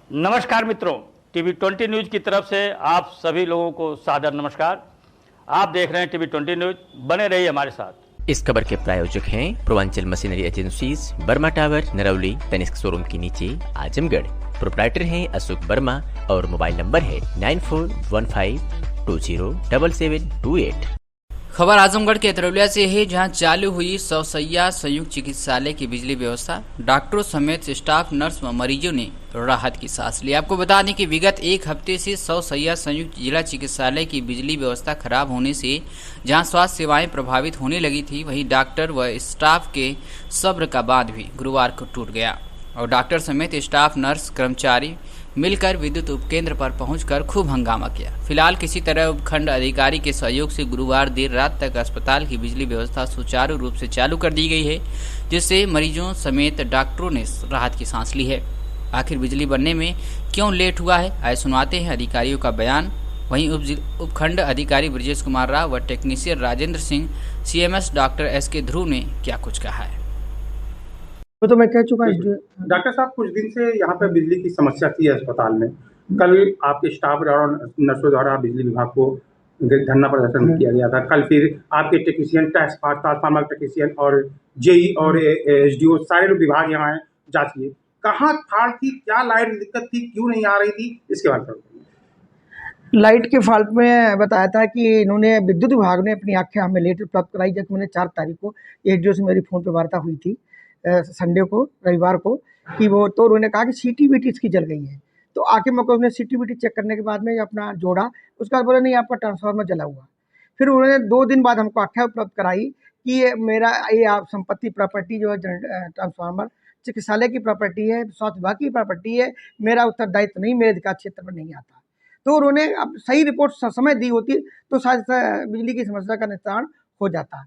नमस्कार मित्रों, TV 20 news की तरफ से आप सभी लोगों को सादर नमस्कार। आप देख रहे हैं टीवी 20 न्यूज, बने रहिए हमारे साथ। इस खबर के प्रायोजक हैं Purvanchal machinery agencies, Burma tower, Narauli, Tanishq showroom के नीचे, आजमगढ़। प्रोप्राइटर हैं अशोक वर्मा और मोबाइल नंबर है 9415207728। खबर आजमगढ़ के तरौलिया से है, जहां चालू हुई 100 शैय्या संयुक्त चिकित्सालय की बिजली व्यवस्था। डॉक्टरों समेत स्टाफ, नर्स व मरीजों ने राहत की सांस ली। आपको बता दें कि विगत एक हफ्ते से 100 शैय्या संयुक्त जिला चिकित्सालय की बिजली व्यवस्था खराब होने से जहां स्वास्थ्य सेवाएं प्रभावित होने लगी थी, वहीं डॉक्टर व स्टाफ के सब्र का बांध भी गुरुवार को टूट गया और डॉक्टर समेत स्टाफ, नर्स, कर्मचारी मिलकर विद्युत उपकेंद्र पर पहुंचकर खूब हंगामा किया। फिलहाल किसी तरह उपखंड अधिकारी के सहयोग से गुरुवार देर रात तक अस्पताल की बिजली व्यवस्था सुचारू रूप से चालू कर दी गई है, जिससे मरीजों समेत डॉक्टरों ने राहत की सांस ली है। आखिर बिजली बनने में क्यों लेट हुआ है, आइए सुनाते हैं अधिकारियों का बयान। वहीं उपखंड अधिकारी ब्रजेश कुमार राव व technician Rajendra Singh, CMS doctor SK ध्रुव ने क्या कुछ कहा है। तो मैं कह चुका। डॉक्टर साहब, कुछ दिन से यहाँ पे बिजली की समस्या थी अस्पताल में। कल आपके स्टाफ और नर्सों द्वारा बिजली विभाग को धरना प्रदर्शन किया गया था। कल फिर आपके टेक्नीशियन, ट्रांसफार्मर टेक्नीशियन और JE और SDO सारे लोग विभाग यहाँ आए जांच किए। कहाँ फाल्ट थी, क्या लाइट दिक्कत थी, क्यों नहीं आ रही थी, इसके बारे में। लाइट के फॉल्ट में बताया था कि इन्होंने विद्युत विभाग ने अपनी आंखें हमें लेट उपलब्ध कराई, जबकि मैंने 4 तारीख को SDO से मेरी फ़ोन पर वार्ता हुई थी, संडे को, रविवार को, कि वो तो उन्होंने कहा कि CTVT इसकी जल गई है। तो आके मेरे को उन्होंने CTVT चेक करने के बाद में अपना जोड़ा, उसके बाद बोला नहीं आपका ट्रांसफार्मर जला हुआ। फिर उन्होंने 2 दिन बाद हमको आख्या उपलब्ध कराई कि ये मेरा आप संपत्ति प्रॉपर्टी जो है ट्रांसफार्मर चिकित्सालय की प्रॉपर्टी है, स्वास्थ्य विभाग की प्रॉपर्टी है, मेरा उत्तरदायित्व नहीं, मेरे अधिकार क्षेत्र में नहीं आता। तो उन्होंने अब सही रिपोर्ट समय दी होती तो शायद बिजली की समस्या का निस्तारण हो जाता।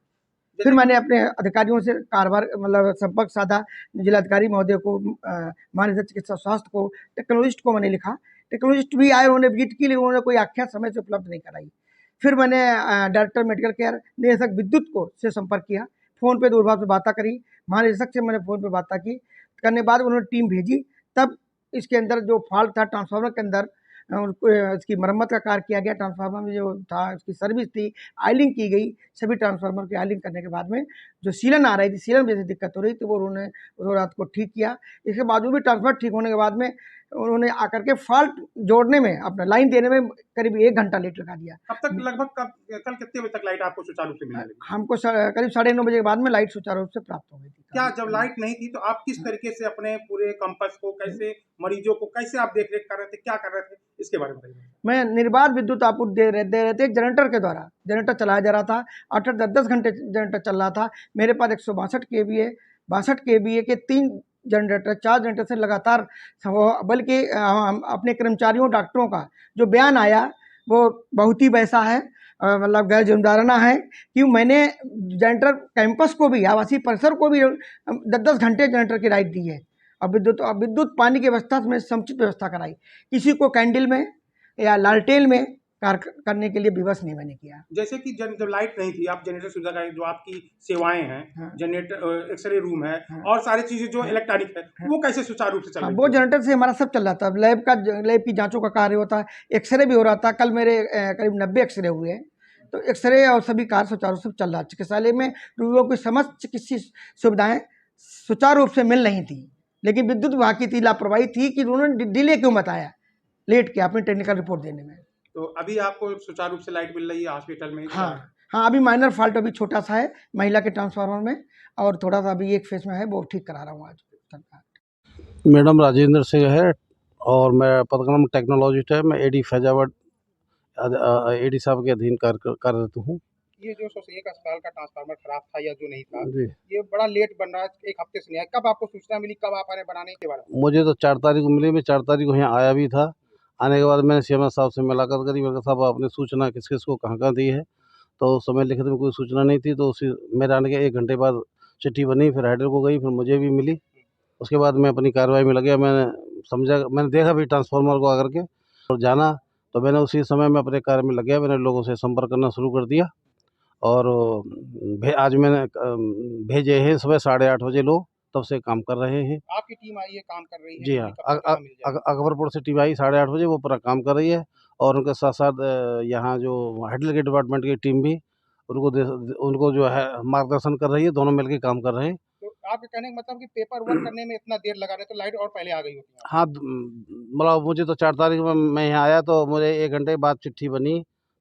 फिर मैंने अपने अधिकारियों से कारभार संपर्क साधा, जिलाधिकारी महोदय को, महानिदेशक चिकित्सा स्वास्थ्य को, टेक्नोलॉजिस्ट को मैंने लिखा। टेक्नोलॉजिस्ट भी आए, उन्होंने विजिट की, लेकिन उन्होंने कोई आख्या समय से उपलब्ध नहीं कराई। फिर मैंने डायरेक्टर मेडिकल केयर, निदेशक विद्युत को से संपर्क किया, फ़ोन पे दूरभाष से बातें करी, महानिदेशक से मैंने फ़ोन पे बातें की। करने बाद उन्होंने टीम भेजी, तब इसके अंदर जो फॉल्ट था ट्रांसफार्मर के अंदर, इसकी मरम्मत का कार्य किया गया। ट्रांसफार्मर में जो था इसकी सर्विस थी, आयलिंग की गई। सभी ट्रांसफार्मर की आयलिंग करने के बाद में जो सीलन आ रही थी, सीलन में जैसे दिक्कत हो रही थी, वो उन्होंने उस रात को ठीक किया। इसके बावजूद भी ट्रांसफार्मर ठीक होने के बाद में उन्होंने आकर के फॉल्ट जोड़ने में, अपना लाइन देने में करीब 1 घंटा लेट लगा दिया। कब तक लगभग कल कितने बजे तक लाइट आपको सुचारू रूप से मिली? हमको करीब 9:30 बजे के बाद में लाइट सुचारू रूप से प्राप्त हो गई थी। क्या जब लाइट नहीं थी तो आप किस तरीके से अपने पूरे कैंपस को, कैसे मरीजों को कैसे आप देख रेख कर रहे थे, क्या कर रहे थे, इसके बारे में बताइए। मैं निर्बाध विद्युत आपूर्ति दे रहे थे जनरेटर के द्वारा। जनरेटर चलाया जा रहा था, 8-8, 10-10 घंटे जनरेटर चल रहा था। मेरे पास 162 kVA, 62 kVA के 3 जनरेटर, 4 जनरेटर से लगातार, बल्कि अपने कर्मचारियों, डॉक्टरों का जो बयान आया वो बहुत ही वैसा है, गैर जिम्मेदाराना है कि मैंने जनरेटर कैंपस को भी, आवासीय परिसर को भी 10-10 घंटे जनरेटर की लाइट दी है। अब विद्युत पानी की व्यवस्था में समुचित व्यवस्था कराई। किसी को कैंडल में या लालटेन में कार्य करने के लिए विवश नहीं मैंने किया। जैसे कि जब लाइट नहीं थी, आप जनरेटर सुविधा का जो आपकी सेवाएं हैं, हाँ। जनरेटर, एक्सरे रूम है, हाँ। और सारी चीजें जो इलेक्ट्रॉनिक है, वो कैसे सुचारू रूप से चल रही थी? वो जनरेटर से हमारा सब चल रहा था। लैब की जांचों का कार्य होता है, एक्सरे भी हो रहा था। कल मेरे करीब 90 एक्सरे हुए हैं, तो एक्सरे और सभी कार्य सुचारू रूप से चल रहा है। चिकित्सालय में रोगियों की समस्त चिकित्सीय सुविधाएं सुचारू रूप से मिल रही थी, लेकिन विद्युत विभाग की इतनी लापरवाही थी कि उन्होंने डिले क्यों बताया, लेट किया अपनी टेक्निकल रिपोर्ट देने में। तो अभी आपको सुचारू रूप से लाइट मिल रही है हॉस्पिटल में? हाँ, अभी माइनर फॉल्ट अभी छोटा सा है महिला के ट्रांसफार्मर में, और थोड़ा सा अभी एक फेस में है, वो ठीक करा रहा हूँ आज। मैडम राजेंद्र सिंह है और मैं पदक्रम टेक्नोलॉजिस्ट है। मैं AD फैजाबाद AD साहब के अधीन कार्यरत हूँ। ये जो 101 अस्पताल का ट्रांसफार्मर खराब था या जो नहीं था, जी, ये बड़ा लेट बन रहा है, 1 हफ्ते से नहीं आया। कब आपको सूचना मिली, कब आप आने बनाने के बारे में? मुझे तो 4 तारीख को मिली। मैं 4 तारीख को यहाँ आया भी था। आने के बाद मैंने CMS साहब से मुलाकात करी। मैंने कहा साहब आपने सूचना किस किस को कहाँ दी है, तो उस समय लिखित में कोई सूचना नहीं थी। तो उसी मेरे आने के 1 घंटे बाद चिट्ठी बनी, फिर हेडर को गई, फिर मुझे भी मिली। उसके बाद मैं अपनी कार्रवाई में लग गया। मैंने देखा भी ट्रांसफार्मर को आकर के और जाना, तो मैंने उसी समय में अपने कार्य में लग गया। मैंने लोगों से संपर्क करना शुरू कर दिया और आज मैंने भेजे हैं सुबह 8:30 बजे लोग, तब से काम कर रहे हैं। आपकी टीम आई है, काम कर रही है? जी हाँ, कब तक यहाँ मिल जाएगी? अकबरपुर से टीम आई 8:30 बजे, वो पूरा काम कर रही है। और उनके साथ साथ यहाँ जो हेडल के डिपार्टमेंट की टीम भी उनको जो है मार्गदर्शन कर रही है। दोनों मिलकर काम कर रहे हैं। तो आपके कहने का मतलब कि पेपर वर्क करने में इतना देर लगा रहे तो लाइट और पहले आ गई होती है? हाँ, मतलब मुझे तो 4 तारीख में मैं यहाँ आया तो मुझे 1 घंटे बाद चिट्ठी बनी।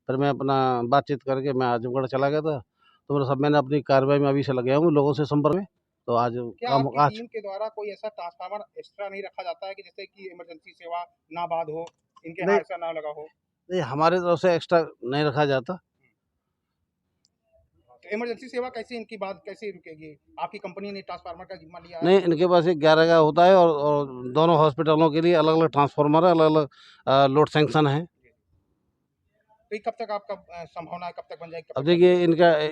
फिर मैं अपना बातचीत करके मैं आजमगढ़ चला गया था। तो मैंने अपनी कार्रवाई में अभी से लगे हूँ लोगों से संपर्क में। तो आज क्या काम आपकी आज टीम के द्वारा कोई ऐसा ट्रांसफार्मर एक्स्ट्रा नहीं रखा जाता है कि जिससे कि इमरजेंसी सेवा ना बाद हो, इनके यहाँ नहीं। ऐसा ना लगा हो? नहीं, हमारे तरफ से एक्स्ट्रा नहीं रखा जाता। तो इमरजेंसी सेवा कैसे, इनकी बात कैसे रुकेगी? आपकी कंपनी ने ट्रांसफार्मर का जिम्मा लिया है? नहीं, इनके पास एक 11 का होता है और दोनों हॉस्पिटलों के लिए अलग-अलग ट्रांसफार्मर है, अलग-अलग लोड सैंक्शन है। तो ये कब तक आपका संभावना है, कब तक बन जाएगी? अब देखिए,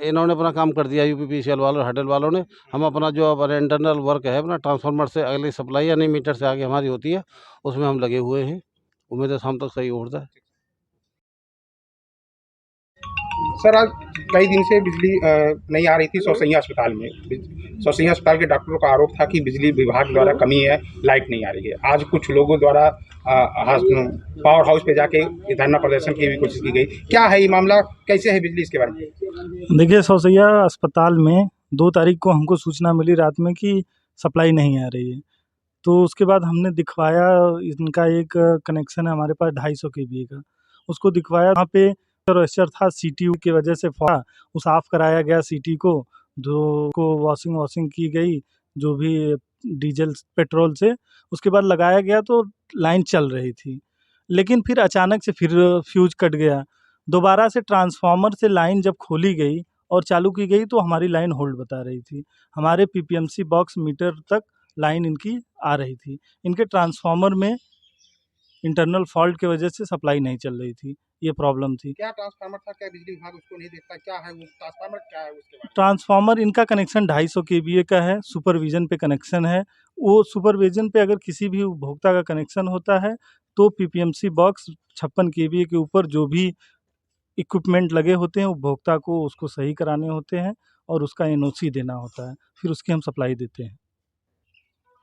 इन्होंने अपना काम कर दिया, यूपीपीसीएल वालों, हेडल वालों ने। हम अपना जो हमारा इंटरनल वर्क है, अपना ट्रांसफार्मर से अगली सप्लाई यानी मीटर से आगे हमारी होती है, उसमें हम लगे हुए हैं। उम्मीद है शाम तक सही होता है। सर, आज कई दिन से बिजली नहीं आ रही थी सौसैया अस्पताल में। सौसैया अस्पताल के डॉक्टरों का आरोप था कि बिजली विभाग द्वारा कमी है, लाइट नहीं आ रही है। आज कुछ लोगों द्वारा पावर हाउस पे जाके धरना प्रदर्शन की भी कोशिश की गई। क्या है ये मामला, कैसे है बिजली, इसके बारे में? देखिए, सौसैया अस्पताल में 2 तारीख को हमको सूचना मिली रात में कि सप्लाई नहीं आ रही है। तो उसके बाद हमने दिखवाया, इनका एक कनेक्शन है हमारे पास 250 केवीए का, उसको दिखवाया। वहाँ पे रजिस्टर था, सीटी की वजह से वो साफ़ कराया गया सीटी को, जो को वॉशिंग की गई जो भी डीजल पेट्रोल से। उसके बाद लगाया गया तो लाइन चल रही थी, लेकिन फिर अचानक से फिर फ्यूज़ कट गया। दोबारा से ट्रांसफार्मर से लाइन जब खोली गई और चालू की गई तो हमारी लाइन होल्ड बता रही थी। हमारे पीपीएमसी बॉक्स मीटर तक लाइन इनकी आ रही थी। इनके ट्रांसफार्मर में इंटरनल फॉल्ट की वजह से सप्लाई नहीं चल रही थी, ये प्रॉब्लम थी। क्या ट्रांसफार्मर था, क्या बिजली विभाग उसको नहीं देखता? क्या है वो ट्रांसफार्मर, क्या है उसके बारे में? ट्रांसफार्मर इनका कनेक्शन 250 केवीए का है, सुपरविजन पे कनेक्शन है। वो सुपरविजन पे अगर किसी भी उपभोक्ता का कनेक्शन होता है तो पीपीएमसी बॉक्स 56 केवीए के ऊपर जो भी इक्विपमेंट लगे होते हैं उपभोक्ता को उसको सही कराने होते हैं और उसका एनओसी देना होता है, फिर उसकी हम सप्लाई देते हैं।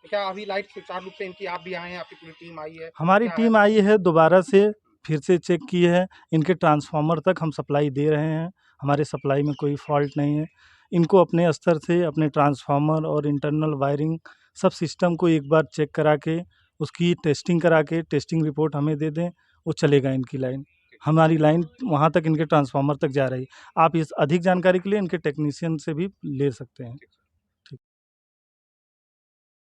तो क्या अभी लाइट सुचारू रूप से इनकी, आप भी आए हैं, आपकी पूरी टीम आई है? हमारी टीम आई है, दोबारा से फिर से चेक की है। इनके ट्रांसफार्मर तक हम सप्लाई दे रहे हैं, हमारे सप्लाई में कोई फॉल्ट नहीं है। इनको अपने स्तर से अपने ट्रांसफार्मर और इंटरनल वायरिंग सब सिस्टम को एक बार चेक करा के उसकी टेस्टिंग करा के टेस्टिंग रिपोर्ट हमें दे दें, वो चलेगा इनकी लाइन। हमारी लाइन वहाँ तक, इनके ट्रांसफार्मर तक जा रही है। आप इस अधिक जानकारी के लिए इनके टेक्नीशियन से भी ले सकते हैं।